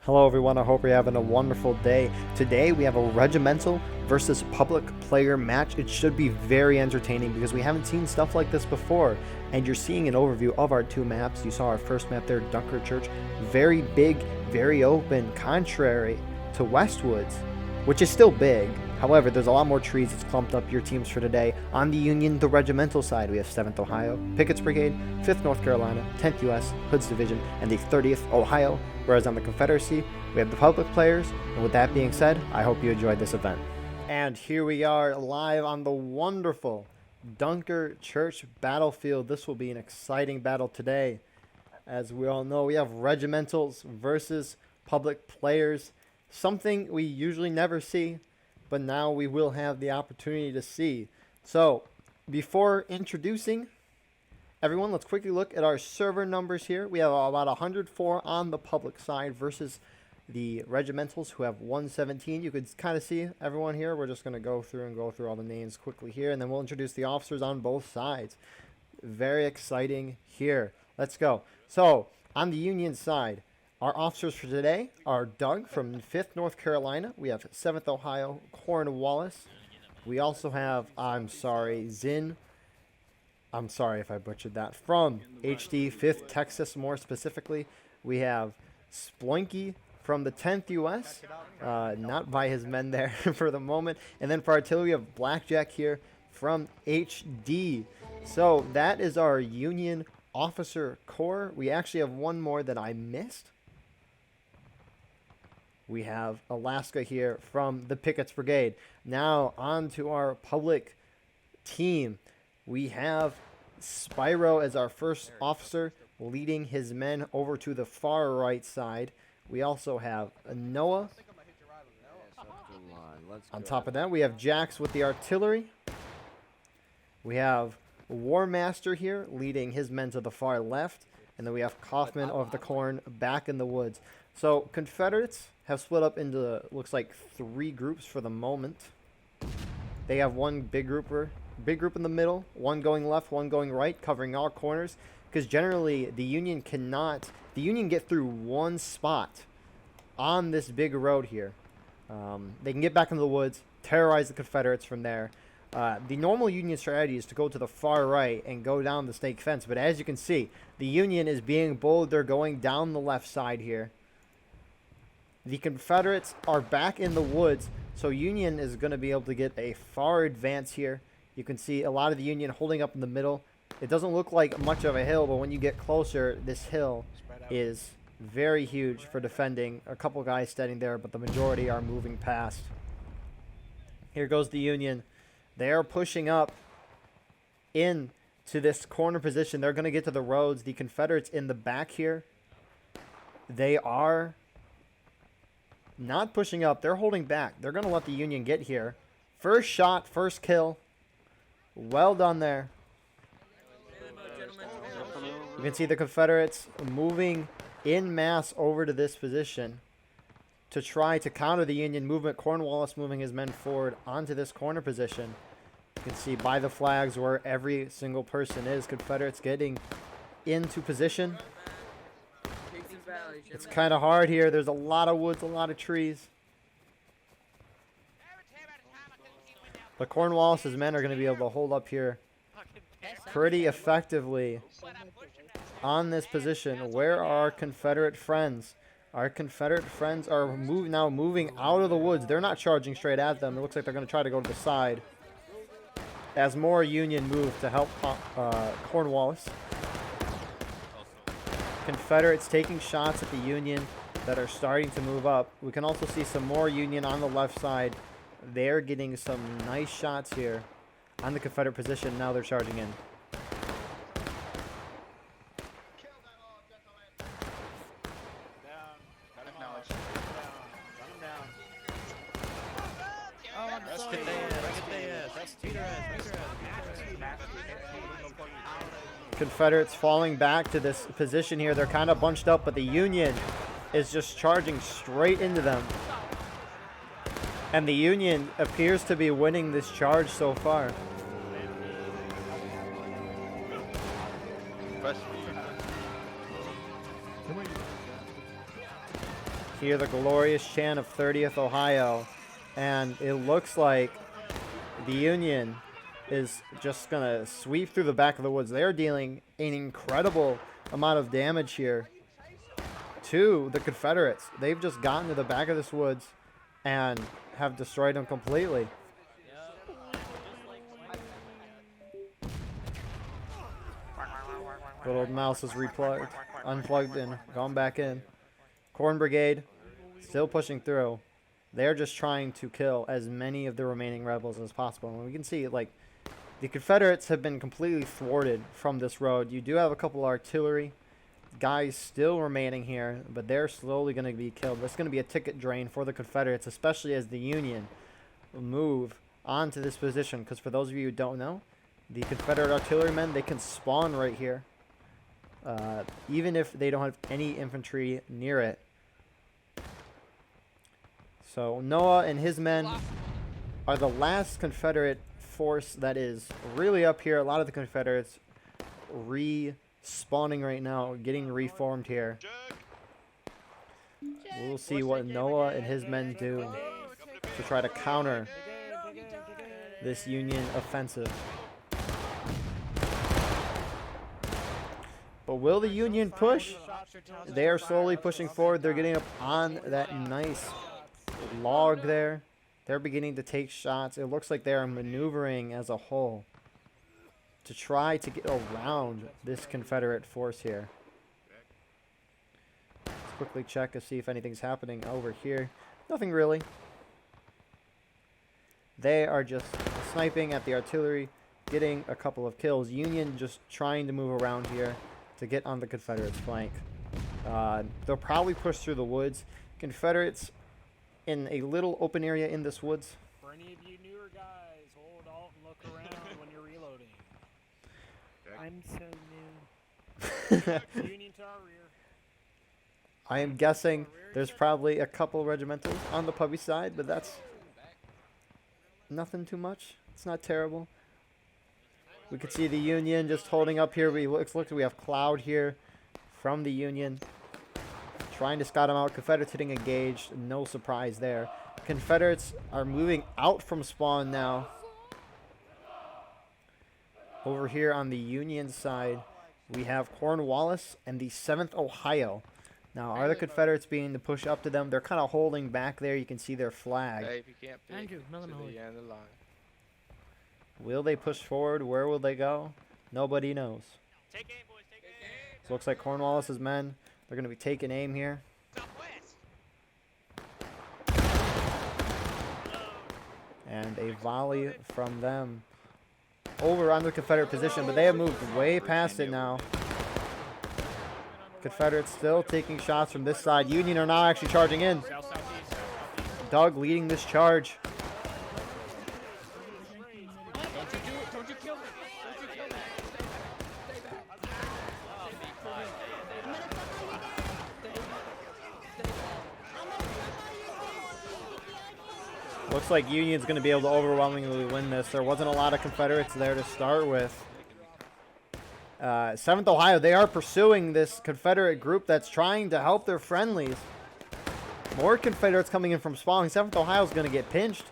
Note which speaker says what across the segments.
Speaker 1: Hello everyone, I hope you're having a wonderful day. Today we have a Regimental versus public player match. It should be very entertaining because we haven't seen stuff like this before. And you're seeing an overview of our two maps. You saw our first map there, Dunker Church. Very big, very open, contrary to Westwoods, which is still big. However, there's a lot more trees. It's clumped up your teams for today. On the Union, the Regimental side, we have 7th Ohio, Pickett's Brigade, 5th North Carolina, 10th U.S., Hood's Division, and the 30th Ohio. Whereas on the Confederacy, we have the public players. And with that being said, I hope you enjoyed this event. And here we are live on the wonderful Dunker Church battlefield. This will be an exciting battle today. As we all know, we have Regimentals versus public players. Something we usually never see, but now we will have the opportunity to see. So, before introducing everyone, let's quickly look at our server numbers here. We have about 104 on the public side versus the Regimentals, who have 117. You could kind of see everyone here. We're just going to go through all the names quickly here, and then we'll introduce the officers on both sides. Very exciting here. Let's go. So, on the Union side, our officers for today are Doug from 5th North Carolina. We have 7th Ohio, Cornwallis. We also have, Zinn. I'm sorry if I butchered that. From HD, 5th Texas more specifically. We have Sploinky from the 10th U.S. Not by his men there for the moment. And then for artillery, we have Blackjack here from HD. So that is our Union officer corps. We actually have one more that I missed. We have Alaska here from the Pickett's Brigade. Now on to our public team. We have Spyro as our first officer, leading his men over to the far right side. We also have Noah. On top of that, we have Jax with the artillery. We have War Master here, leading his men to the far left. And then we have Kaufman of the Corn back in the woods. So Confederates have split up into, looks like, 3 groups for the moment. They have one big group in the middle, one going left, one going right, covering all corners. Because generally, the Union get through one spot on this big road here. They can get back into the woods, terrorize the Confederates from there. The normal Union strategy is to go to the far right and go down the snake fence. But as you can see, the Union is being bold. They're going down the left side here. The Confederates are back in the woods, so Union is going to be able to get a far advance here. You can see a lot of the Union holding up in the middle. It doesn't look like much of a hill, but when you get closer, this hill is very huge for defending. A couple guys standing there, but the majority are moving past. Here goes the Union. They are pushing up into this corner position. They're going to get to the roads. The Confederates in the back here, they are not pushing up. They're holding back. They're going to let the Union get here. First shot, first kill. Well done there. You can see the Confederates moving en masse over to this position to try to counter the Union movement. Cornwallis moving his men forward onto this corner position. You can see by the flags where every single person is. Confederates getting into position. It's kind of hard here. There's a lot of woods, a lot of trees. But Cornwallis's men are going to be able to hold up here pretty effectively on this position. Where are our Confederate friends? Our Confederate friends are now moving out of the woods. They're not charging straight at them. It looks like they're going to try to go to the side as more Union move to help Cornwallis. Confederates taking shots at the Union that are starting to move up. We can also see some more Union on the left side. They're getting some nice shots here on the Confederate position. Now they're charging in. Confederates falling back to this position here. They're kind of bunched up, but the Union is just charging straight into them. And the Union appears to be winning this charge so far. Hear the glorious chant of 30th Ohio, and it looks like the Union is just going to sweep through the back of the woods. They're dealing an incredible amount of damage here to the Confederates. They've just gotten to the back of this woods and have destroyed them completely. Good old mouse is unplugged and gone back in. Corn Brigade still pushing through. They're just trying to kill as many of the remaining rebels as possible. And we can see, like, the Confederates have been completely thwarted from this road. You do have a couple artillery guys still remaining here, but they're slowly going to be killed. This is going to be a ticket drain for the Confederates, especially as the Union move onto this position. Because for those of you who don't know, the Confederate artillerymen, they can spawn right here, even if they don't have any infantry near it. So Noah and his men are the last Confederate force that is really up here. A lot of the Confederates respawning right now, getting reformed here. We'll see what Noah and his men do to try to counter this Union offensive. But will the Union push? They are slowly pushing forward. They're getting up on that nice log there. They're beginning to take shots. It looks like they are maneuvering as a whole to try to get around this Confederate force here. Let's quickly check to see if anything's happening over here. Nothing really. They are just sniping at the artillery, getting a couple of kills. Union just trying to move around here to get on the Confederates' flank. They'll probably push through the woods. Confederates in a little open area in this woods.
Speaker 2: For any of you newer guys, hold alt and look around when you're reloading.
Speaker 3: I'm so new.
Speaker 2: Union to our rear.
Speaker 1: I am guessing there's probably a couple regimentals on the puppy side, but that's nothing too much. It's not terrible. We can see the Union just holding up here. We have Cloud here from the Union, trying to scout them out. Confederates hitting engaged. No surprise there. Confederates are moving out from spawn now. Over here on the Union side, we have Cornwallis and the 7th Ohio. Now, are the Confederates being to push up to them? They're kind of holding back there. You can see their flag.
Speaker 4: Hey, if you can't pick,
Speaker 3: Andrew,
Speaker 4: to the end of the line.
Speaker 1: Will they push forward? Where will they go? Nobody knows.
Speaker 2: Take aim, boys. Take aim.
Speaker 1: So it looks like Cornwallis's men, they're going to be taking aim here.
Speaker 2: Southwest.
Speaker 1: And a volley from them over on the Confederate position, but they have moved way past it now. Confederates still taking shots from this side. Union are now actually charging in.
Speaker 2: Southeast.
Speaker 1: Doug leading this charge.
Speaker 2: Don't you kill me. Don't you kill me.
Speaker 1: Looks like Union's going to be able to overwhelmingly win this. There wasn't a lot of Confederates there to start with. 7th Ohio, they are pursuing this Confederate group that's trying to help their friendlies. More Confederates coming in from spawn. 7th Ohio is going to get pinched.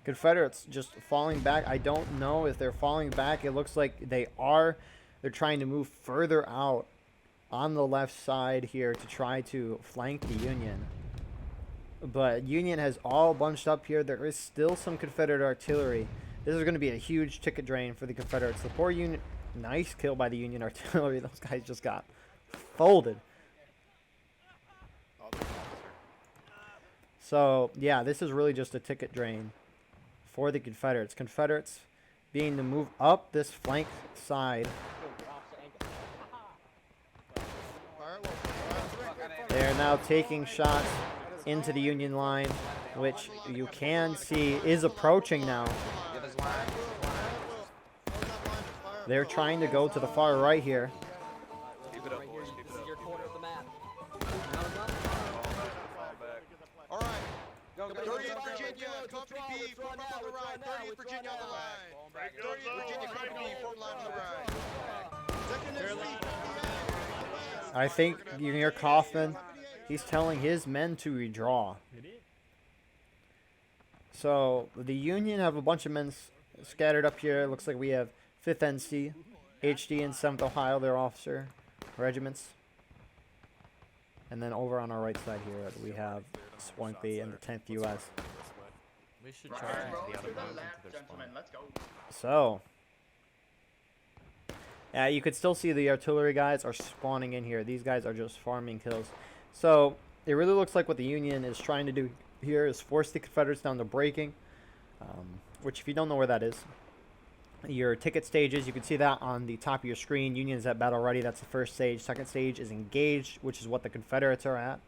Speaker 1: Confederates just falling back. I don't know if they're falling back. It looks like they are. They're trying to move further out on the left side here to try to flank the Union. But Union has all bunched up here. There is still some Confederate artillery. This is going to be a huge ticket drain for the Confederates. The poor Union, nice kill by the Union artillery. Those guys just got folded. So, yeah, this is really just a ticket drain for the Confederates. Confederates being to move up this flank side. They are now taking shots into the Union line, which you can see is approaching now. They're trying to go to the far right here.
Speaker 4: Keep it up, boys. Keep it up.
Speaker 5: Your corner of the map.
Speaker 4: All right.
Speaker 5: Go, go,
Speaker 4: 30th Virginia, Company B, form up on the right. 30th Virginia on the line. 30th Virginia, Company B, form line on the right.
Speaker 1: I think you can hear Kaufman. He's telling his men to redraw. So the Union have a bunch of men scattered up here. Looks like we have 5th NC, HD, and 7th Ohio, their officer regiments. And then over on our right side here, we have Swampy and the 10th US.
Speaker 5: We should try the other ones into their spawn.
Speaker 1: So, you could still see the artillery guys are spawning in here. These guys are just farming kills. So, it really looks like what the Union is trying to do here is force the Confederates down to breaking, which if you don't know where that is, your ticket stages, you can see that on the top of your screen. Union is at battle ready. That's the first stage. Second stage is engaged, which is what the Confederates are at.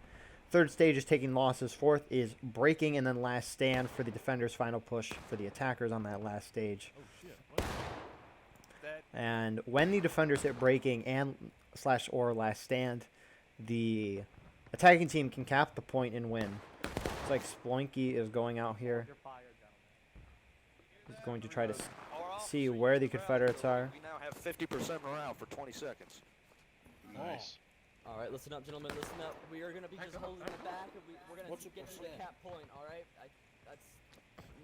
Speaker 1: Third stage is taking losses. Fourth is breaking, and then last stand for the defenders' final push for the attackers on that last stage. And when the defenders hit breaking and /or last stand, the attacking team can cap the point and win. It's like Sploinky is going out here. He's going to try to see where the Confederates are.
Speaker 6: We now have 50% morale for 20 seconds.
Speaker 7: Nice.
Speaker 8: All right, listen up, gentlemen. Listen up. We are going to be just holding it back. We're going to get to the cap point. All right. That's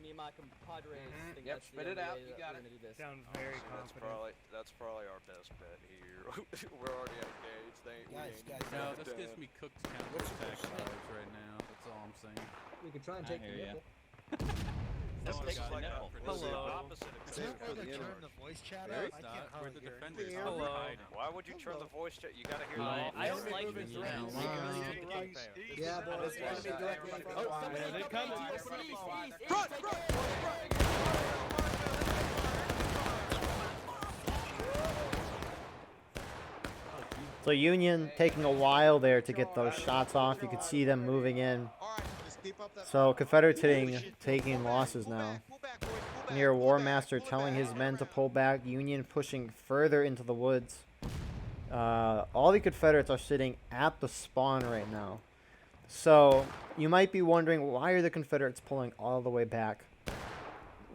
Speaker 8: me and my compadres. Think
Speaker 6: Yep,
Speaker 8: that's
Speaker 6: spit
Speaker 8: the
Speaker 6: it
Speaker 8: only
Speaker 6: out.
Speaker 8: way
Speaker 6: You
Speaker 8: that
Speaker 6: got
Speaker 8: we're
Speaker 6: it.
Speaker 8: gonna do this.
Speaker 3: Sounds very confident.
Speaker 4: That's probably our best bet here. We're already engaged.
Speaker 5: No, this gives me cooked counter-attack vibes right now. That's all I'm saying.
Speaker 9: We could try and take the nipple.
Speaker 4: This
Speaker 5: Someone
Speaker 4: takes
Speaker 5: got
Speaker 4: like
Speaker 5: nipple.
Speaker 4: this is the
Speaker 5: Hello.
Speaker 4: opposite of
Speaker 7: Is that where
Speaker 4: Confederate.
Speaker 7: they turn the voice chat
Speaker 5: There
Speaker 7: up?
Speaker 5: it's
Speaker 7: I
Speaker 5: not.
Speaker 7: can't
Speaker 5: Where the
Speaker 7: hardly hear
Speaker 5: defenders
Speaker 7: anything.
Speaker 5: are hiding.
Speaker 4: Why would you turn the voice chat? You gotta hear
Speaker 8: I don't like this round.
Speaker 9: Yeah, boys, it's gonna be directly in front of us.
Speaker 8: They're coming. East.
Speaker 1: So Union taking a while there to get those shots off. You could see them moving in. So Confederates taking losses now. Near War Master telling his men to pull back. Union pushing further into the woods. All the Confederates are sitting at the spawn right now. So you might be wondering, why are the Confederates pulling all the way back?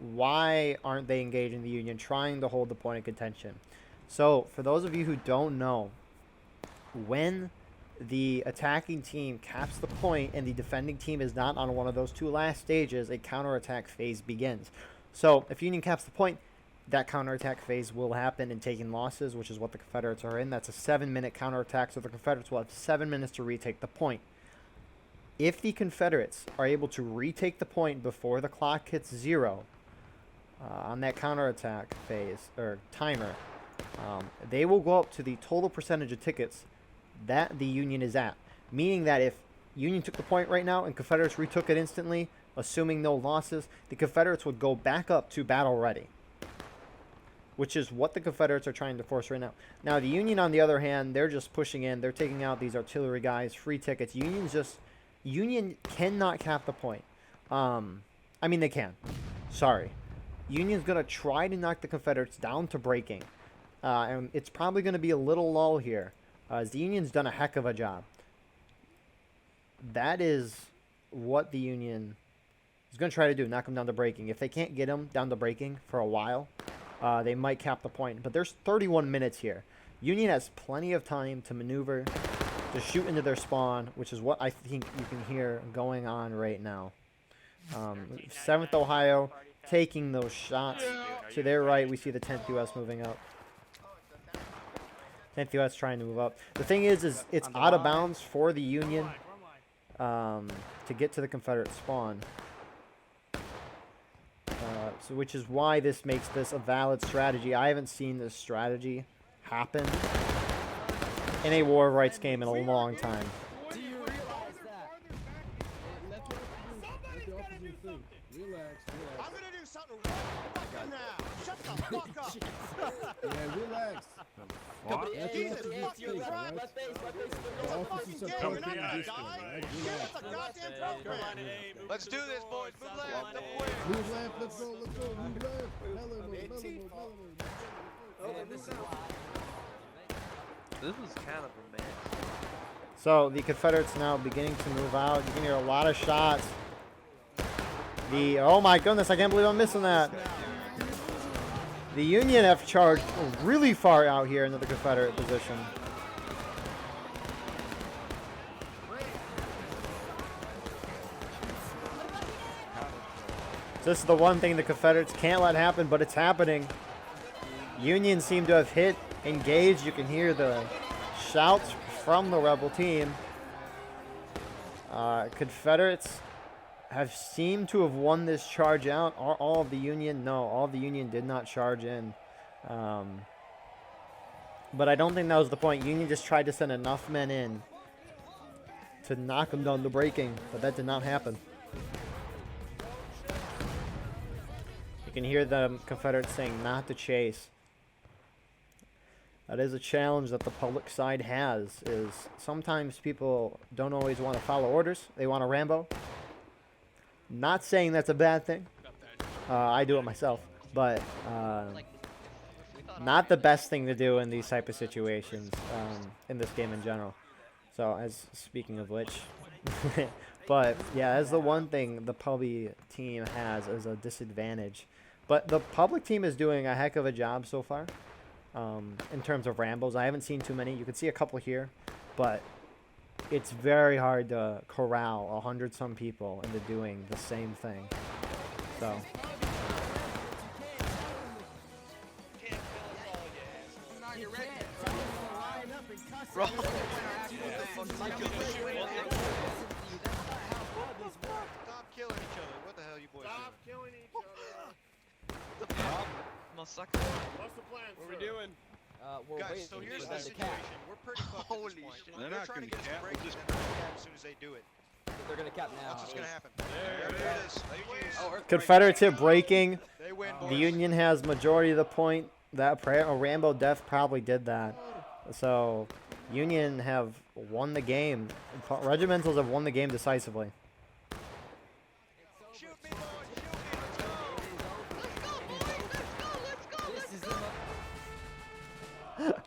Speaker 1: Why aren't they engaging the Union, trying to hold the point of contention? So for those of you who don't know, when the attacking team caps the point and the defending team is not on one of those two last stages, a counterattack phase begins. So if Union caps the point, that counterattack phase will happen in taking losses, which is what the Confederates are in. That's a 7-minute counterattack, so the Confederates will have 7 minutes to retake the point. If the Confederates are able to retake the point before the clock hits 0 on that counterattack phase, or timer, they will go up to the total percentage of tickets that the Union is at. Meaning that if Union took the point right now and Confederates retook it instantly, assuming no losses, the Confederates would go back up to battle ready. Which is what the Confederates are trying to force right now. Now the Union, on the other hand, they're just pushing in. They're taking out these artillery guys, free tickets. Union cannot cap the point. I mean, they can. Sorry. Union's going to try to knock the Confederates down to breaking. And it's probably going to be a little lull here, as the Union's done a heck of a job. That is what the Union is going to try to do, knock them down to breaking. If they can't get them down to breaking for a while, they might cap the point. But there's 31 minutes here. Union has plenty of time to maneuver, to shoot into their spawn, which is what I think you can hear going on right now. 7th Ohio taking those shots. To their right, we see the 10th U.S. moving up. 10th U.S. trying to move up. The thing is it's out of bounds for the Union to get to the Confederate spawn. So which is why this makes this a valid strategy. I haven't seen this strategy happen in a War of Rights game in a long time.
Speaker 8: Do you realize that?
Speaker 9: Relax.
Speaker 4: I'm gonna do something right fucking now. Shut the fuck up.
Speaker 9: Yeah, relax.
Speaker 4: Jesus,
Speaker 8: It's your
Speaker 4: fucking
Speaker 8: left
Speaker 4: Christ.
Speaker 8: face, left face.
Speaker 4: It's a fucking game. You're not gonna die. Give us a goddamn program. Let's do this, boys. Move left. Up away.
Speaker 9: Move left, let's go. Move left.
Speaker 6: This is kind of a mess.
Speaker 1: So the Confederates now beginning to move out. You can hear a lot of shots. Oh my goodness, I can't believe I'm missing that. The Union have charged really far out here into the Confederate position. This is the one thing the Confederates can't let happen, but it's happening. Union seem to have hit, engaged. You can hear the shouts from the Rebel team. Confederates have seemed to have won this charge out. Are all of the Union? No, all of the Union did not charge in. But I don't think that was the point. Union just tried to send enough men in to knock them down to breaking, but that did not happen. You can hear the Confederates saying not to chase. That is a challenge that the public side has, is sometimes people don't always want to follow orders. They want to Rambo. Not saying that's a bad thing. I do it myself, but not the best thing to do in these type of situations, in this game in general. So, as speaking of which, but yeah, that's the one thing the Pubby team has as a disadvantage. But the public team is doing a heck of a job so far, in terms of Rambos. I haven't seen too many. You can see a couple here, but it's very hard to corral 100-some people into doing the same thing. So.
Speaker 4: Bro.
Speaker 2: Stop
Speaker 4: killing each other. What the hell you boys
Speaker 2: Stop killing each other.
Speaker 4: What's
Speaker 2: the plan,
Speaker 7: What are we doing?
Speaker 8: We're
Speaker 4: Guys,
Speaker 8: waiting
Speaker 4: so here's
Speaker 8: for
Speaker 4: the
Speaker 8: them to cap.
Speaker 4: situation. We're pretty fucked at this
Speaker 7: Holy
Speaker 4: point.
Speaker 7: shit.
Speaker 4: They're
Speaker 7: They're not
Speaker 4: trying to
Speaker 7: gonna
Speaker 4: get us
Speaker 7: cap,
Speaker 4: to
Speaker 7: we'll
Speaker 4: break
Speaker 7: just-
Speaker 4: and then they're gonna cap as soon as they do it.
Speaker 8: They're gonna cap now.
Speaker 4: That's what's gonna happen.
Speaker 7: There
Speaker 4: There it is. They win.
Speaker 1: Confederates hit breaking.
Speaker 4: They win,
Speaker 1: The
Speaker 4: boys.
Speaker 1: Union has majority of the point. That Rambo Death probably did that. So, Union have won the game. Regimentals have won the game decisively.
Speaker 4: Shoot me, boys. Shoot me. Let's go.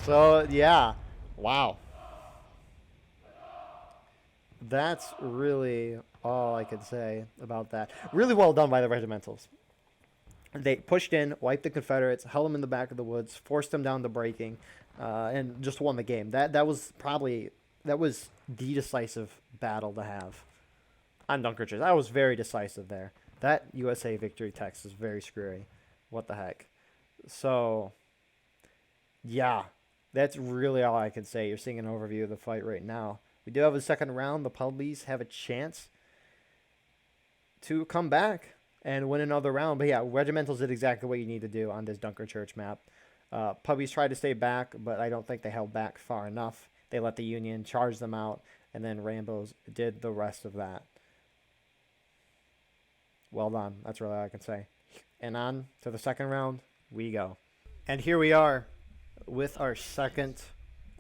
Speaker 1: So, yeah. Wow. That's really all I could say about that. Really well done by the Regimentals. They pushed in, wiped the Confederates, held them in the back of the woods, forced them down to breaking, and just won the game. That was the decisive battle to have on Dunkerque. That was very decisive there. That USA victory text is very screwy. What the heck? So, yeah, that's really all I can say. You're seeing an overview of the fight right now. We do have a second round. The Pubbies have a chance to come back and win another round. But yeah, Regimentals did exactly what you need to do on this Dunkerque map. Pubbies tried to stay back, but I don't think they held back far enough. They let the Union charge them out, and then Rambos did the rest of that. Well done. That's really all I can say. And on to the second round we go. And here we are with our second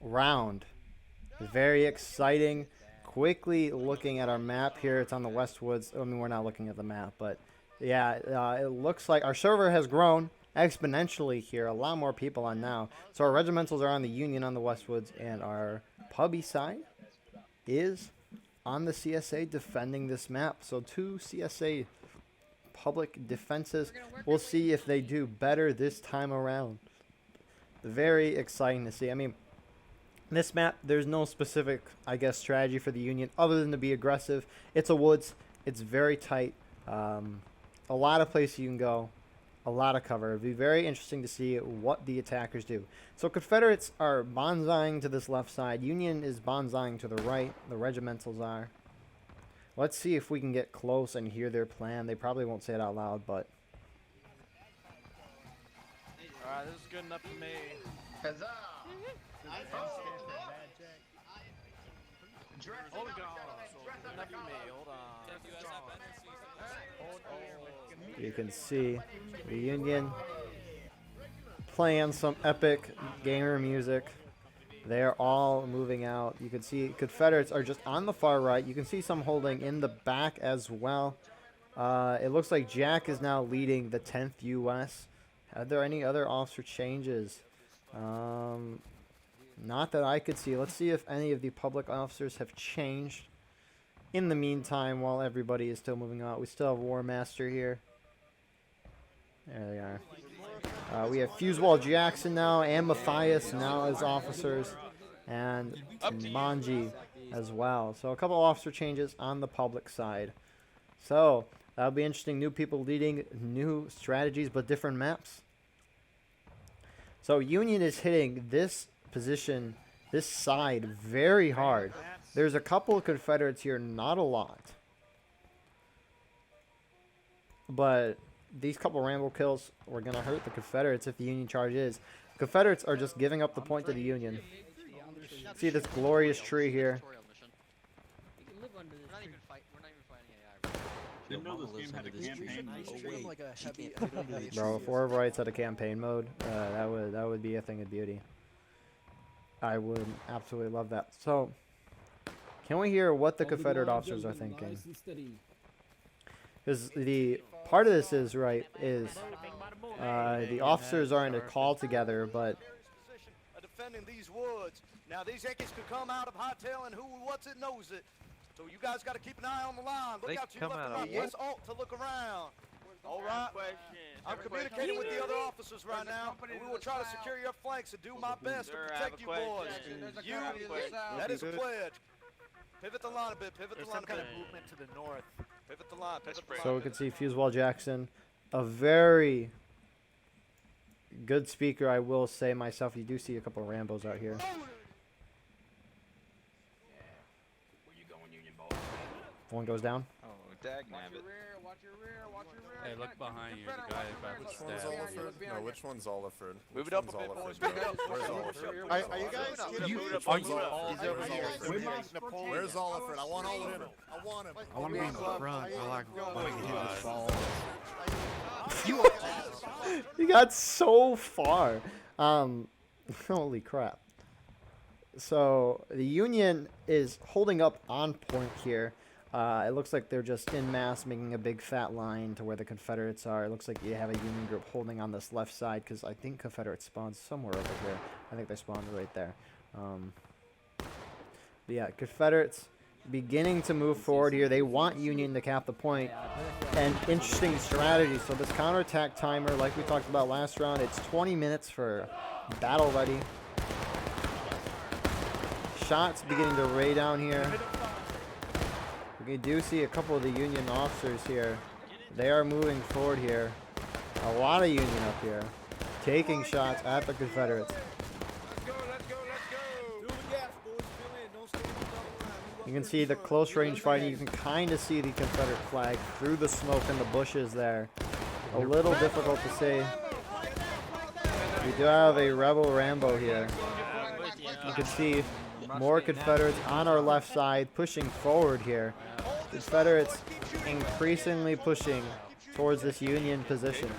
Speaker 1: round. Very exciting. Quickly looking at our map here. It's on the Westwoods. I mean, we're not looking at the map, but yeah, it looks like our server has grown exponentially here. A lot more people on now. So our Regimentals are on the Union on the Westwoods, and our Pubby side is on the CSA defending this map. So 2 CSA public defenses. We'll see if they do better this time around. Very exciting to see. I mean, this map, there's no specific, I guess, strategy for the Union other than to be aggressive. It's a woods. It's very tight. A lot of places you can go. A lot of cover. It'll be very interesting to see what the attackers do. So Confederates are bonsaiing to this left side. Union is bonsaiing to the right. The Regimentals are. Let's see if we can get close and hear their plan. They probably won't say it out loud, but...
Speaker 2: Alright, this is good enough for me.
Speaker 9: Huzzah!
Speaker 2: Hold on. Good enough for me. Hold on.
Speaker 1: You can see the Union playing some epic gamer music. They're all moving out. You can see Confederates are just on the far right. You can see some holding in the back as well. It looks like Jack is now leading the 10th U.S. Are there any other officer changes? Not that I could see. Let's see if any of the public officers have changed. In the meantime, while everybody is still moving out, we still have War Master here. There they are. We have Fusewall Jackson now and Matthias now as officers, and Manji as well. So a couple officer changes on the public side. So That'll be interesting. New people leading, new strategies, but different maps. So Union is hitting this position, this side, very hard. There's a couple of Confederates here, not a lot. But these couple Rambo kills were going to hurt the Confederates if the Union charges. Confederates are just giving up the point to the Union. See this glorious tree here.
Speaker 8: You can live under this tree.
Speaker 10: Didn't know this game had a campaign.
Speaker 9: Like a heavy,
Speaker 1: Bro, if War of Rights had a campaign mode, that would be a thing of beauty. I would absolutely love that. So, can we hear what the Confederate officers are thinking? Because the part of this is the officers are in a call together, but
Speaker 4: defending these woods. Now these Yankees could come out of hightail and who what's it knows it. So you guys got to keep an eye on the line. Look out to your left and right. Press Alt to look around. All right. I'm communicating with the other officers right now. And we will try to secure your flanks and do my best to protect you boys. That is a pledge. Pivot the line a bit. Pivot the line a bit.
Speaker 6: movement to the north.
Speaker 4: Pivot the line. Pivot the line.
Speaker 1: so we can see Fusewell Jackson, a very good speaker, I will say myself. You do see a couple of Rambos out here. One goes down.
Speaker 5: Oh, dagnabbit. Hey, look behind you. The guy about to stab.
Speaker 10: No, which one's Oliford?
Speaker 4: Move it up a bit, boys. Move it up.
Speaker 10: Where's Oliford?
Speaker 9: Are you guys?
Speaker 10: Where's Oliford? I want Oliford. I want him.
Speaker 9: I want to be in the front. I like
Speaker 1: You got so far. Holy crap. So the Union is holding up on point here. It looks like they're just in mass making a big fat line to where the Confederates are. It looks like you have a Union group holding on this left side because I think Confederate spawned somewhere over here. I think they spawned right there. But yeah, Confederates beginning to move forward here. They want Union to cap the point. And interesting strategy. So this counterattack timer, like we talked about last round, it's 20 minutes for battle ready. Shots beginning to ray down here. We do see a couple of the Union officers here. They are moving forward here. A lot of Union up here. Taking shots at the Confederates. You can see the close range fighting. You can kind of see the Confederate flag through the smoke and the bushes there. A little difficult to see. We do have a Rebel Rambo here. You can see more Confederates on our left side pushing forward here. Confederates increasingly pushing towards this Union position.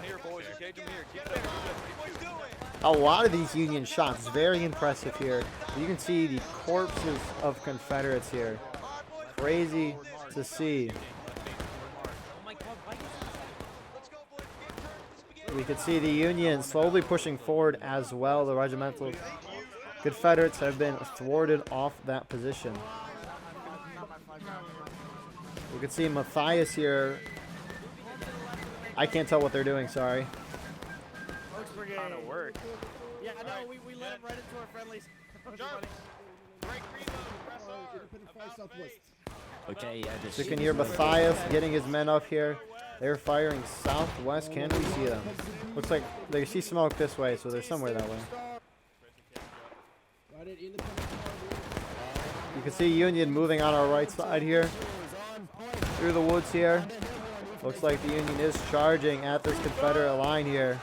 Speaker 1: A lot of these Union shots, very impressive here. You can see the corpses of Confederates here. Crazy to see. We can see the Union slowly pushing forward as well. The Regimental Confederates have been thwarted off that position. We can see Matthias here. I can't tell what they're doing, sorry.
Speaker 3: Kind of work. Yeah, I know. We let him right into our friendlies.
Speaker 9: Okay, yeah, just.
Speaker 1: So you can hear Matthias getting his men up here. They're firing southwest. Can we see them? Looks like they see smoke this way, so they're somewhere that way. You can see Union moving on our right side here. Through the woods here. Looks like the Union is charging at this Confederate line here.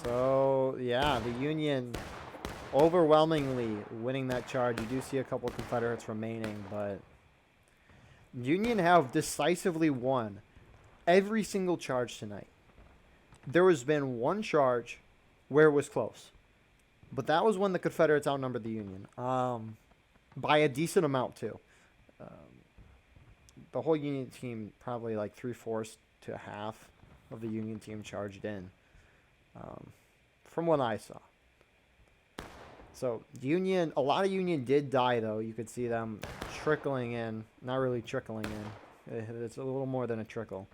Speaker 1: So, yeah, the Union overwhelmingly winning that charge. You do see a couple of Confederates remaining, but Union have decisively won every single charge tonight. There has been one charge where it was close, but that was when the Confederates outnumbered the Union by a decent amount too. the whole Union team, probably like 3/4 to half of the Union team charged in, from what I saw. So Union, a lot of Union did die though. You could see them trickling in, not really trickling in. It's a little more than a trickle.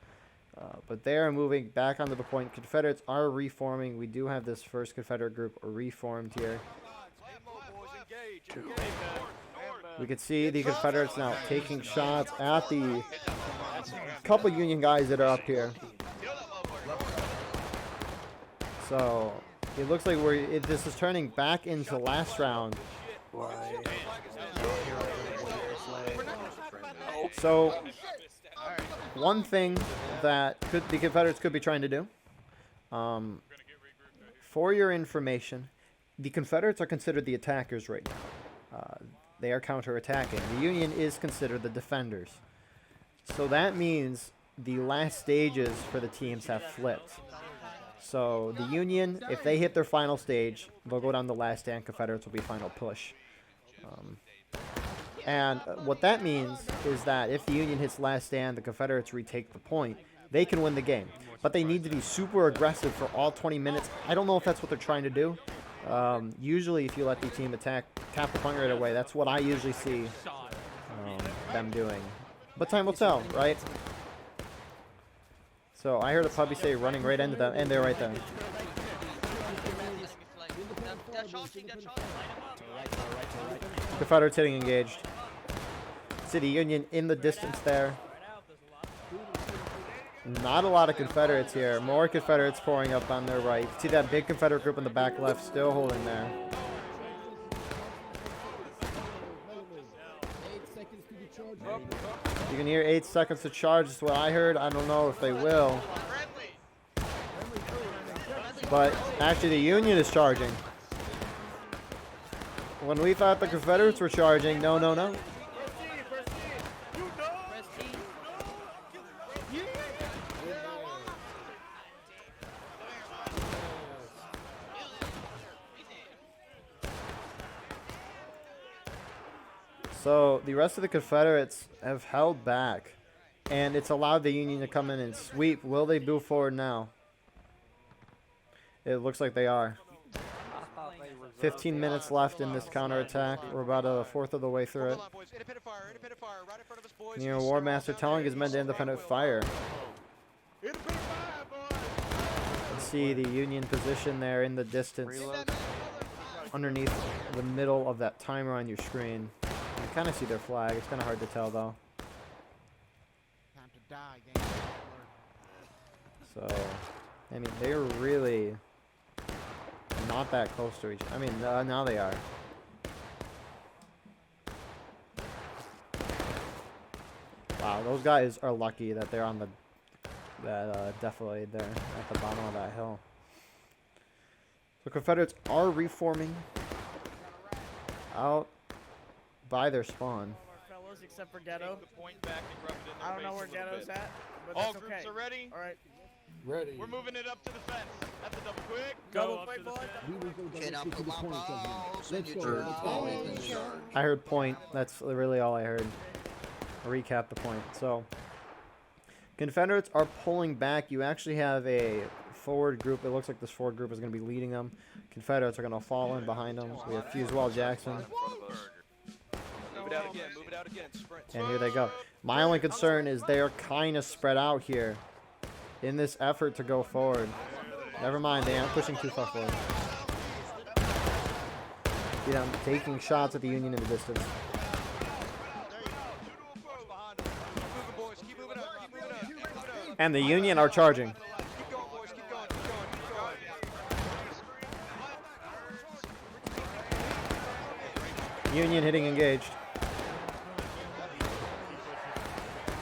Speaker 1: But they are moving back onto the point. Confederates are reforming. We do have this first Confederate group reformed here. We could see the Confederates now taking shots at the couple Union guys that are up here. So it looks like this is turning back into last round. So one thing that the Confederates could be trying to do, for your information, the Confederates are considered the attackers right now. They are counterattacking. The Union is considered the defenders. So that means the last stages for the teams have flipped. So the Union, if they hit their final stage, they'll go down the last stand. Confederates will be final push. And what that means is that if the Union hits last stand, the Confederates retake the point, they can win the game. But they need to be super aggressive for all 20 minutes. I don't know if that's what they're trying to do. Usually if you let the team tap the point right away, that's what I usually see them doing. But time will tell, right? So I heard a puppy say running right into them, and they're right there. Confederates hitting engaged. City Union in the distance there. Not a lot of Confederates here. More Confederates pouring up on their right. See that big Confederate group in the back left still holding there. You can hear 8 seconds to charge is what I heard. I don't know if they will. But actually the Union is charging. When we thought the Confederates were charging, no, no, no. So the rest of the Confederates have held back, and it's allowed the Union to come in and sweep. Will they move forward now? It looks like they are. 15 minutes left in this counterattack. We're about 1/4 of the way through it. You know, War Master telling his men to independent fire. See the Union position there in the distance, underneath the middle of that timer on your screen. You kind of see their flag. It's kind of hard to tell though.
Speaker 3: Time to die, game.
Speaker 1: So, I mean, they're really not that close to each other. I mean, now they are. Wow, those guys are lucky that they're on that defilade there at the bottom of that hill. So Confederates are reforming out by their spawn.
Speaker 3: Fellows, except for Ghetto. I don't know where Ghetto's at, but
Speaker 11: all
Speaker 3: that's
Speaker 11: groups
Speaker 3: okay.
Speaker 11: are ready?
Speaker 3: All right.
Speaker 11: Ready. We're moving it up to the fence. At the double quick.
Speaker 3: Double quick, boy.
Speaker 1: I heard point. That's really all I heard. I'll recap the point. So, Confederates are pulling back. You actually have a forward group. It looks like this forward group is going to be leading them. Confederates are going to fall in behind them. So we have Fusewell Jackson.
Speaker 4: Move it out again, move it out again. Sprint.
Speaker 1: And here they go. My only concern is they're kind of spread out here in this effort to go forward. Never mind, they aren't pushing too far forward. See them taking shots at the Union in the distance. And the Union are charging. Union hitting engaged.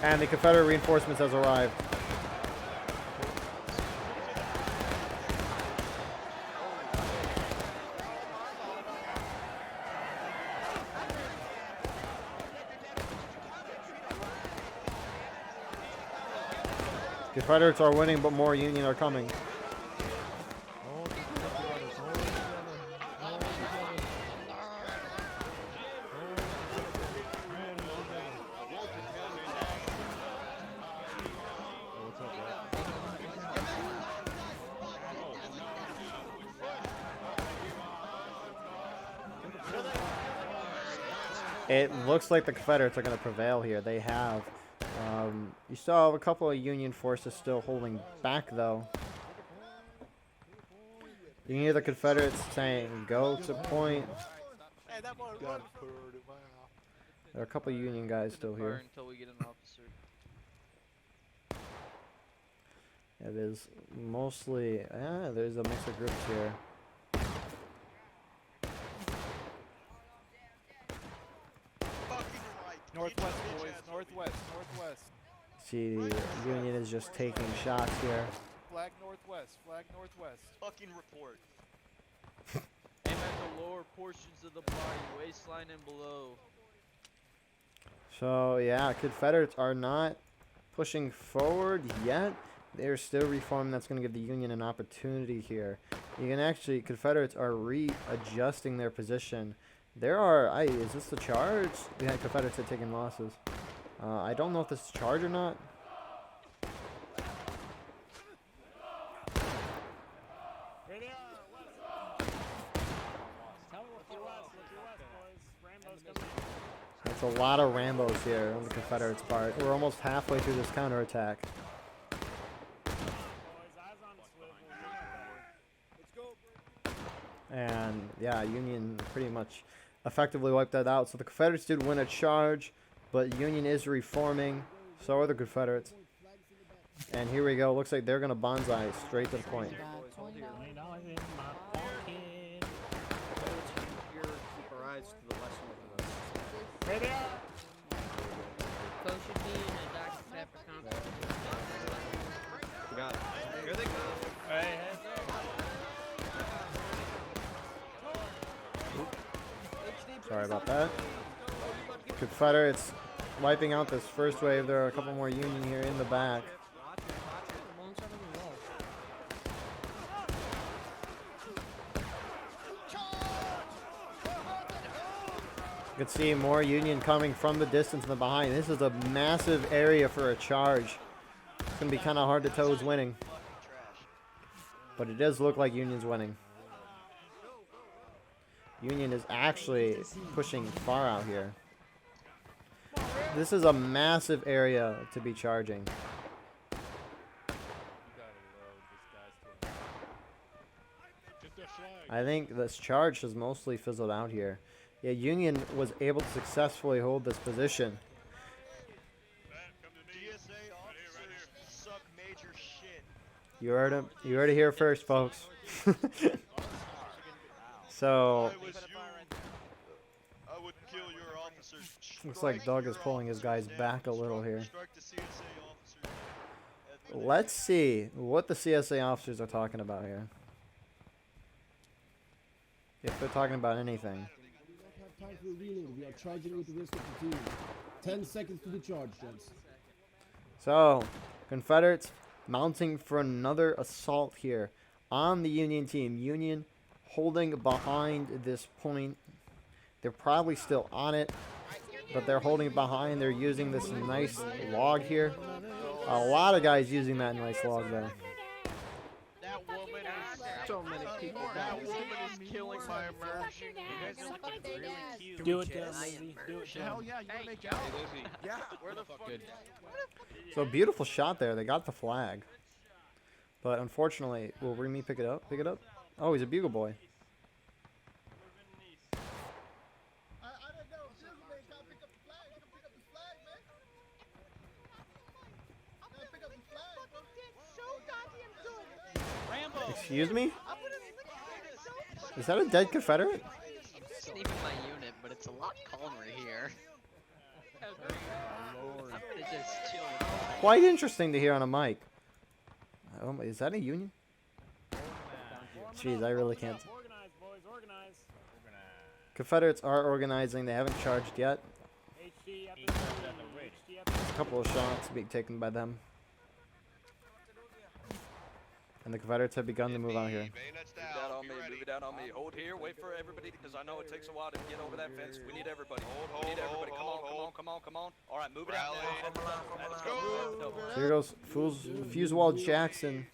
Speaker 1: And the Confederate reinforcements has arrived. Confederates are winning, but more Union are coming. It looks like the Confederates are going to prevail here. They have. You still have a couple of Union forces still holding back, though. You can hear the Confederates saying, "Go to point." There are a couple of Union guys still here.
Speaker 12: Until we get an officer.
Speaker 1: It is mostly, there's a mix of groups here.
Speaker 3: Northwest, boys. Northwest. Northwest.
Speaker 1: See, the Union is just taking shots here.
Speaker 3: Flag northwest. Flag northwest.
Speaker 11: Fucking report.
Speaker 12: Aim at the lower portions of the body, waistline and below.
Speaker 1: So, yeah, Confederates are not pushing forward yet. They're still reforming. That's going to give the Union an opportunity here. You can actually, Confederates are readjusting their position. There are, is this the charge? Yeah, Confederates are taking losses. I don't know if this is charge or not.
Speaker 2: Here they are, west. Look to your west, boys. Rambo's coming in.
Speaker 1: That's a lot of Rambos here on the Confederates' part. We're almost halfway through this counterattack. And yeah, Union pretty much effectively wiped that out. So the Confederates did win a charge, but Union is reforming. So are the Confederates. And here we go. Looks like they're going to bonsai straight to the point.
Speaker 2: $20 in my pocket.
Speaker 9: Keep our eyes to the west of us.
Speaker 2: Here they are.
Speaker 8: Coach should be in a Dr. Pepper concert.
Speaker 9: Got it. Here they go.
Speaker 2: Hey.
Speaker 1: Sorry about that. Confederates wiping out this first wave. There are a couple more Union here in the back. You can see more Union coming from the distance and the behind. This is a massive area for a charge. It's going to be kind of hard to tell who's winning. But it does look like Union's winning. Union is actually pushing far out here. This is a massive area to be charging. I think this charge has mostly fizzled out here. Yeah, Union was able to successfully hold this position.
Speaker 11: CSA officers suck major shit.
Speaker 1: You heard it here first, folks. So
Speaker 11: I would kill your officers.
Speaker 1: looks like Doug is pulling his guys back a little here. Let's see what the CSA officers are talking about here. If they're talking about anything.
Speaker 13: We don't have time for a reload. We are charging with the rest of the team. 10 seconds to the charge, gents.
Speaker 1: So, Confederates mounting for another assault here on the Union team. Union holding behind this point. They're probably still on it, but they're holding behind. They're using this nice log here. A lot of guys using that nice log though.
Speaker 12: That woman is
Speaker 9: So many people.
Speaker 12: that woman is killing my immersion. You guys look really cute.
Speaker 2: Do it, Lizzie. Do it,
Speaker 9: Hell yeah, you wanna make out?
Speaker 12: Yeah. Where the fuck?
Speaker 1: So beautiful shot there. They got the flag. But unfortunately, will Remy pick it up? Pick it up? Oh, he's a bugle boy. Excuse me? Is that a dead Confederate?
Speaker 8: It's not even my unit, but it's a lot calmer here. I'm gonna just chill.
Speaker 1: Quite interesting to hear on a mic. Is that a Union? Jeez, I really can't.
Speaker 2: Organize, boys, organize.
Speaker 1: Confederates are organizing. They haven't charged yet.
Speaker 2: HD up the HD up
Speaker 1: A couple of shots being taken by them. And the Confederates have begun to move out here.
Speaker 4: Move that on me, move it down on me. Hold here, wait for everybody, because I know it takes a while to get over that fence. We need everybody. We need everybody. Come on. All right, move it out now. Let's go.
Speaker 1: So here goes Fusewall Jackson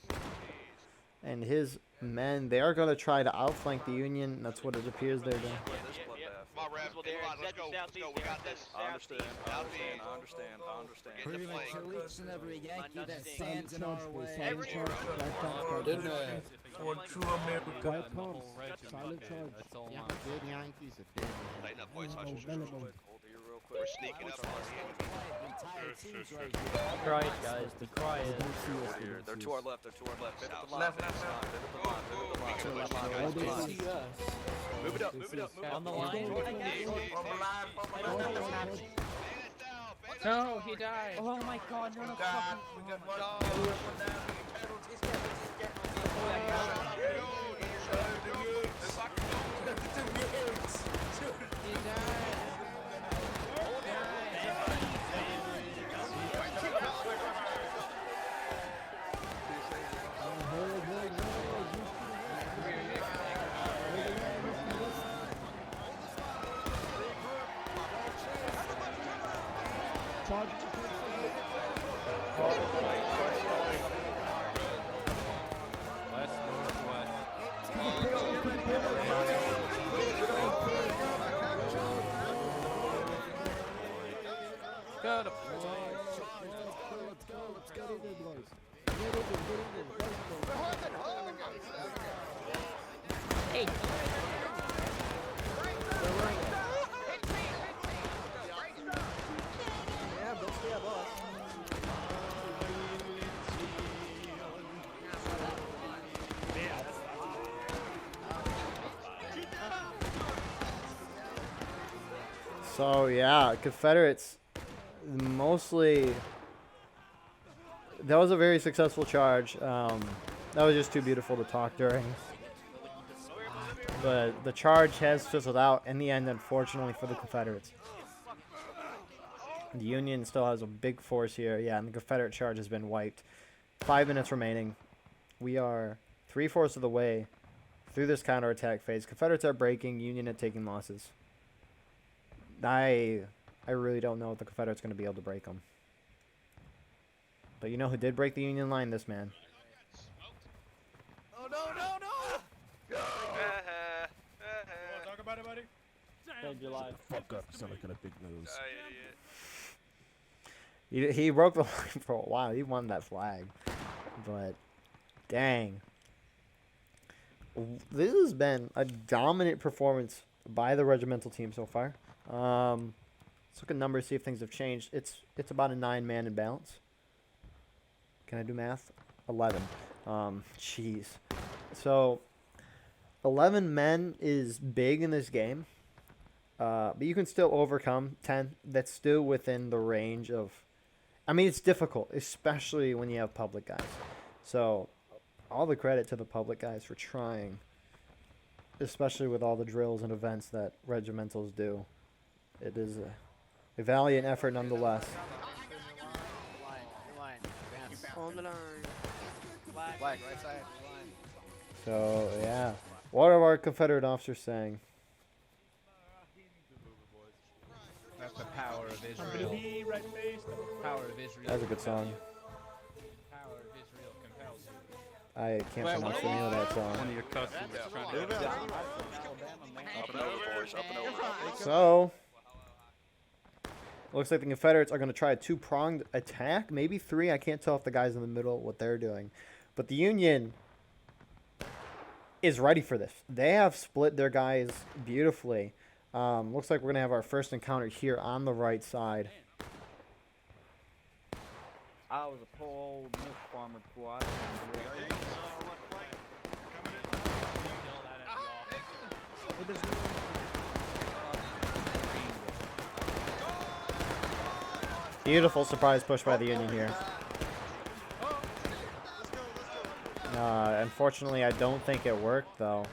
Speaker 1: and his men. They are going to try to outflank the Union. That's what it appears they're doing.
Speaker 11: people there. Except the southeast.
Speaker 4: We got this. I understand. I understand.
Speaker 9: Pretty much each and every Yankee that stands in our way.
Speaker 13: Silent charge.
Speaker 5: For true America.
Speaker 13: Quiet comms. Silent charge.
Speaker 5: That's all
Speaker 9: Yeah,
Speaker 5: I'm
Speaker 9: dead Yankees are dead.
Speaker 6: Tighten up, boys. Hush, hush,
Speaker 13: Mellow,
Speaker 6: hush.
Speaker 13: mellow.
Speaker 6: We're sneaking up on the
Speaker 9: Entire teams right
Speaker 8: Be quiet, guys. Be quiet.
Speaker 6: enemy. They're to our left. They're to our left. Pivot the line. Pivot the line.
Speaker 13: Oh, they
Speaker 6: Guys,
Speaker 13: see us.
Speaker 6: move it up. Move it up. Move it
Speaker 8: On
Speaker 6: up.
Speaker 8: the line.
Speaker 3: No, he died.
Speaker 8: Oh my God! No, no,
Speaker 13: Charge.
Speaker 5: West, northwest. Got a
Speaker 13: Let's get it in, boys. Get it in.
Speaker 8: Hey.
Speaker 1: So yeah, Confederates mostly. That was a very successful charge. That was just too beautiful to talk during. But the charge has fizzled out in the end, unfortunately for the Confederates. The Union still has a big force here. Yeah, and the Confederate charge has been wiped. 5 minutes remaining. We are 3/4 of the way through this counterattack phase. Confederates are breaking. Union are taking losses. I really don't know if the Confederates going to be able to break them. But you know who did break the Union line? This man.
Speaker 4: Oh, no.
Speaker 2: Talk about it, buddy.
Speaker 8: July.
Speaker 13: Fuck up. Sound like a big nose.
Speaker 1: He broke the line for a while. He won that flag. But, dang. This has been a dominant performance by the Regimental team so far. Let's look at numbers, see if things have changed. It's about a 9-man imbalance. Can I do math? 11. Jeez. So, 11 men is big in this game. But you can still overcome 10. That's still within the range of... I mean, it's difficult, especially when you have public guys. So, all the credit to the public guys for trying. Especially with all the drills and events that Regimentals do. It is a valiant effort nonetheless.
Speaker 3: On the line.
Speaker 9: Black, right side.
Speaker 1: So, yeah. What are our Confederate officers saying?
Speaker 10: That's the power of Israel. Power of Israel.
Speaker 1: That's a good song.
Speaker 10: Power of Israel compels you.
Speaker 1: I can't pronounce the name of that
Speaker 5: One of
Speaker 1: song.
Speaker 5: your customers trying to
Speaker 6: Up and over, boys. Up and over.
Speaker 1: So, looks like the Confederates are going to try a two-pronged attack. Maybe 3. I can't tell if the guys in the middle, what they're doing. But the Union is ready for this. They have split their guys beautifully. Looks like we're going to have our first encounter here on the right side.
Speaker 12: I was a poor old milk farmer before I
Speaker 1: Beautiful surprise push by the Union here. Unfortunately, I don't think it worked, though.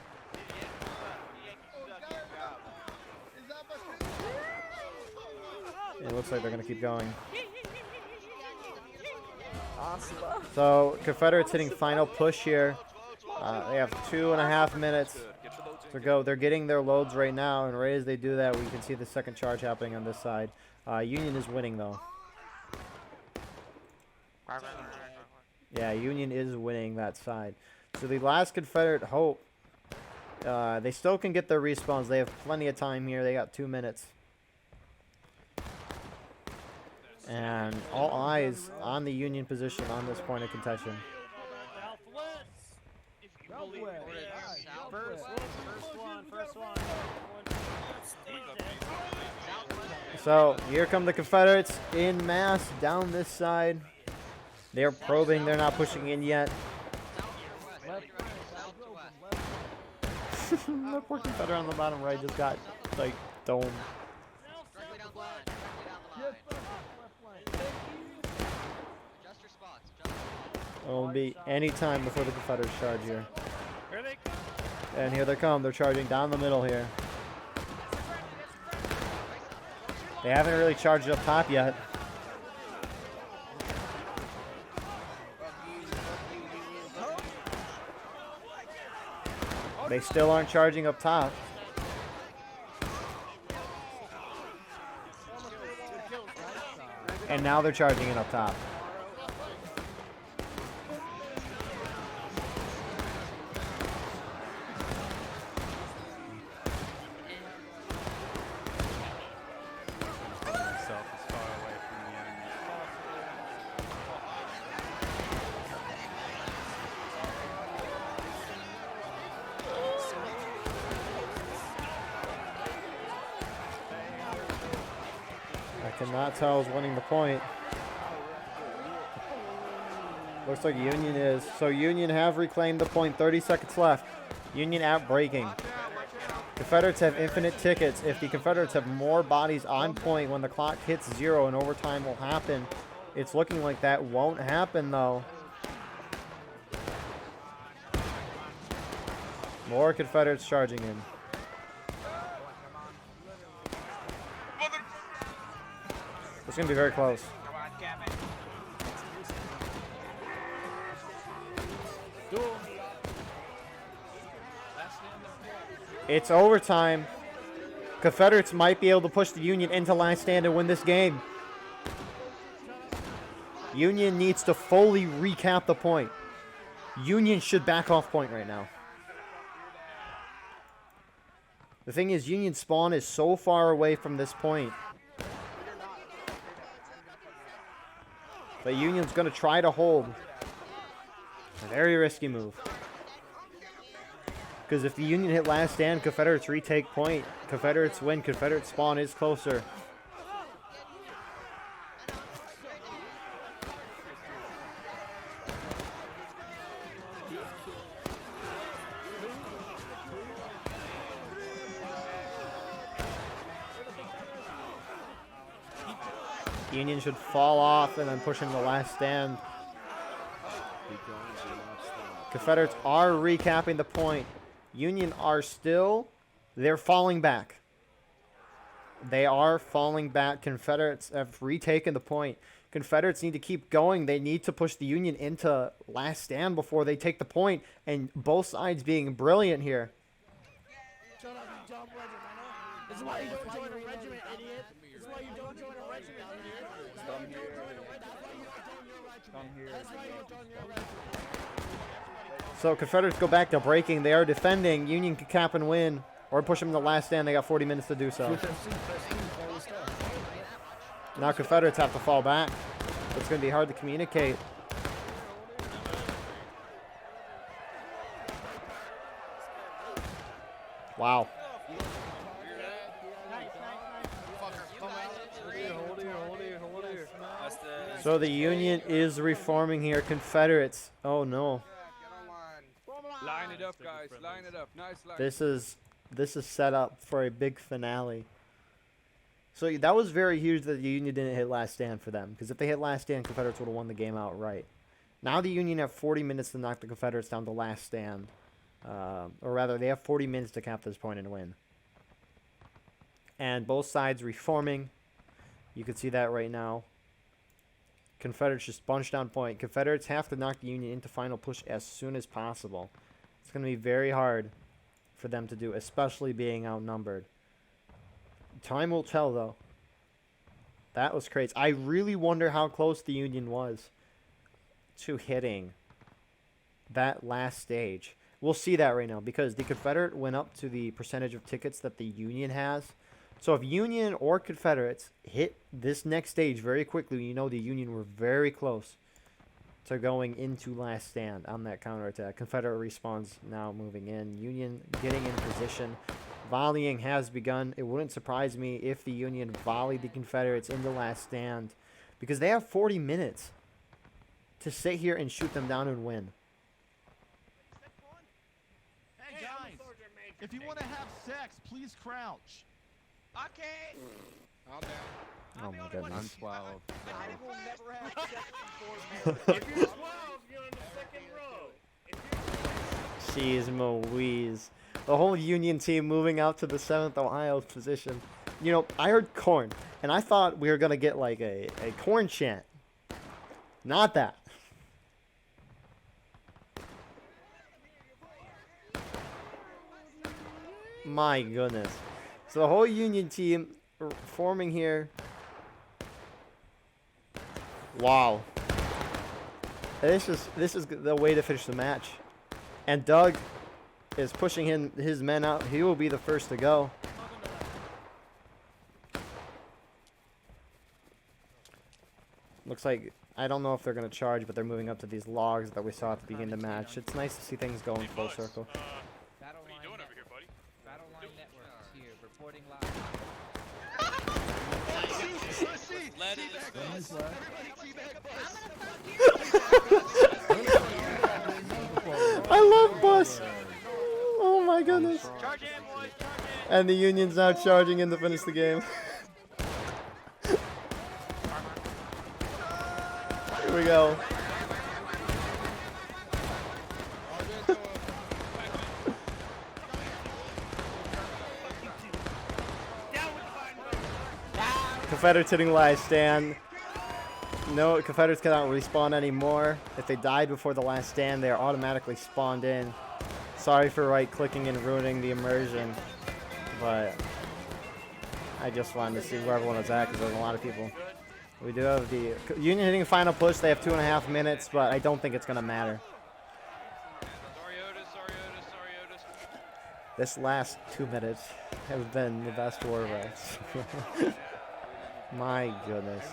Speaker 1: It looks like they're going to keep going. So, Confederates hitting final push here. They have 2.5 minutes to go. They're getting their loads right now, and right as they do that, we can see the second charge happening on this side. Union is winning, though. Yeah, Union is winning that side. So the last Confederate hope They still can get their respawns. They have plenty of time here. They got 2 minutes. And all eyes on the Union position on this point of contention.
Speaker 2: First one.
Speaker 1: So here come the Confederates in mass down this side. They're probing. They're not pushing in yet. The poor Confederate on the bottom right just got like domed. It'll be any time before the Confederates charge here. And here they come. They're charging down the middle here. They haven't really charged up top yet. They still aren't charging up top. And now they're charging it up top. Cannot tell who's winning the point. Looks like Union is. So Union have reclaimed the point. 30 seconds left. Union out breaking. Confederates have infinite tickets. If the Confederates have more bodies on point when the clock hits 0 and overtime will happen, it's looking like that won't happen though. More Confederates charging in. It's going to be very close. It's overtime. Confederates might be able to push the Union into last stand and win this game. Union needs to fully recap the point. Union should back off point right now. The thing is, Union spawn is so far away from this point. But Union's going to try to hold. A very risky move. Because if the Union hit last stand, Confederates retake point. Confederates win. Confederate spawn is closer. Union should fall off and then push into last stand. Confederates are recapping the point. Union are still, they're falling back. They are falling back. Confederates have retaken the point. Confederates need to keep going. They need to push the Union into last stand before they take the point. And both sides being brilliant here.
Speaker 2: Shut up, you dumb regimental. This is why you don't join a regiment, idiot. This is why you don't join a regiment, idiot.
Speaker 10: Come here. Come here.
Speaker 2: That's why you don't join your regiment.
Speaker 1: So Confederates go back to breaking. They are defending. Union can cap and win. Or push them to the last stand. They got 40 minutes to do so. Now Confederates have to fall back. It's going to be hard to communicate. Wow. So the Union is reforming here. Confederates. Oh no.
Speaker 5: Line it up, guys. Line it up. Nice line.
Speaker 1: This is set up for a big finale. So that was very huge that the Union didn't hit last stand for them. Because if they hit last stand, Confederates would have won the game outright. Now the Union have 40 minutes to knock the Confederates down to last stand. Or rather, they have 40 minutes to cap this point and win. And both sides reforming. You can see that right now. Confederates just bunched on point. Confederates have to knock the Union into final push as soon as possible. It's going to be very hard for them to do, especially being outnumbered. Time will tell, though. That was crazy. I really wonder how close the Union was to hitting that last stage. We'll see that right now because the Confederate went up to the percentage of tickets that the Union has. So if Union or Confederates hit this next stage very quickly, you know the Union were very close to going into last stand on that counterattack. Confederate responds now moving in. Union getting in position. Volleying has begun. It wouldn't surprise me if the Union volleyed the Confederates into last stand because they have 40 minutes to sit here and shoot them down and win.
Speaker 10: Hey guys, if you want to have sex, please crouch.
Speaker 11: Okay.
Speaker 7: All down.
Speaker 1: Oh my goodness.
Speaker 5: I'm 12.
Speaker 8: I will never have sex before marriage.
Speaker 2: If you're 12, you're in the second row. If you're
Speaker 1: Jeez Louise. The whole Union team moving out to the 7th Ohio position. You know, I heard corn, and I thought we were going to get like a corn chant. Not that. My goodness. So the whole Union team forming here. Wow. This is the way to finish the match. And Doug is pushing his men out. He will be the first to go. Looks like, I don't know if they're going to charge, but they're moving up to these logs that we saw at the beginning of the match. It's nice to see things going full circle.
Speaker 11: What are you doing over here, buddy?
Speaker 9: Battle Line Networks here, reporting live.
Speaker 11: Let it
Speaker 1: I love Bus. Oh my goodness.
Speaker 11: Charge in, boys. Charge in.
Speaker 1: And the Union's now charging in to finish the game. Here we go. Confederates hitting last stand. No, Confederates cannot respawn anymore. If they died before the last stand, they are automatically spawned in. Sorry for right-clicking and ruining the immersion, but I just wanted to see where everyone was at because there's a lot of people. We do have the Union hitting a final push. They have 2.5 minutes, but I don't think it's going to matter. This last 2 minutes have been the best war rights. My goodness.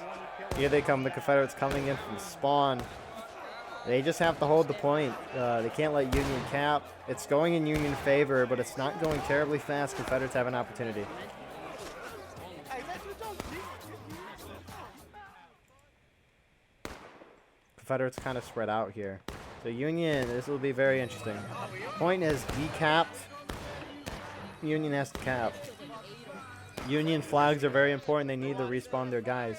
Speaker 1: Here they come, the Confederates coming in from spawn. They just have to hold the point. They can't let Union cap. It's going in Union favor, but it's not going terribly fast. Confederates have an opportunity. Confederates kind of spread out here. So Union, this will be very interesting. Point is decapped. Union has to cap. Union flags are very important. They need to respawn their guys.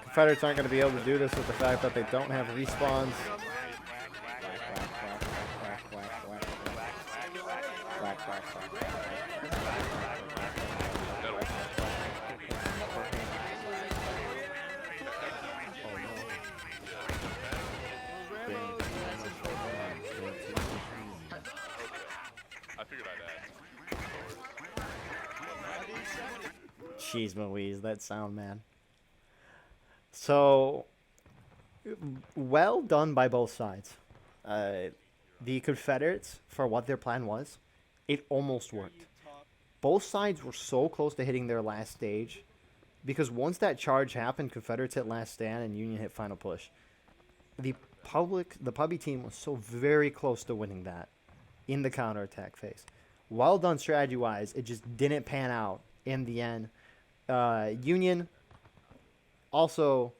Speaker 1: Confederates aren't going to be able to do this with the fact that they don't have respawns. Jeez Louise, that sound, man. So, well done by both sides. The Confederates, for what their plan was, it almost worked. Both sides were so close to hitting their last stage, because once that charge happened, Confederates hit last stand and Union hit final push. The Pubby team was so very close to winning that in the counterattack phase. Well done strategy-wise, it just didn't pan out in the end. Union also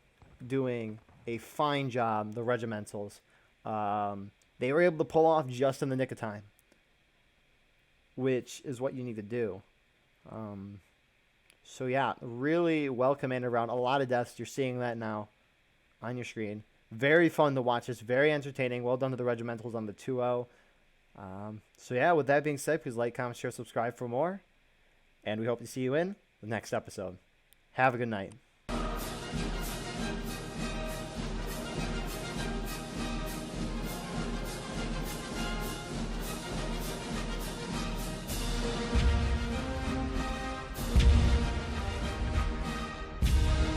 Speaker 1: doing a fine job, the Regimentals. They were able to pull off just in the nick of time, which is what you need to do. So yeah, really well commanded round. A lot of deaths. You're seeing that now on your screen. Very fun to watch. It's very entertaining. Well done to the Regimentals on the 2-0. So yeah, with that being said, please like, comment, share, subscribe for more. And we hope to see you in the next episode. Have a good night.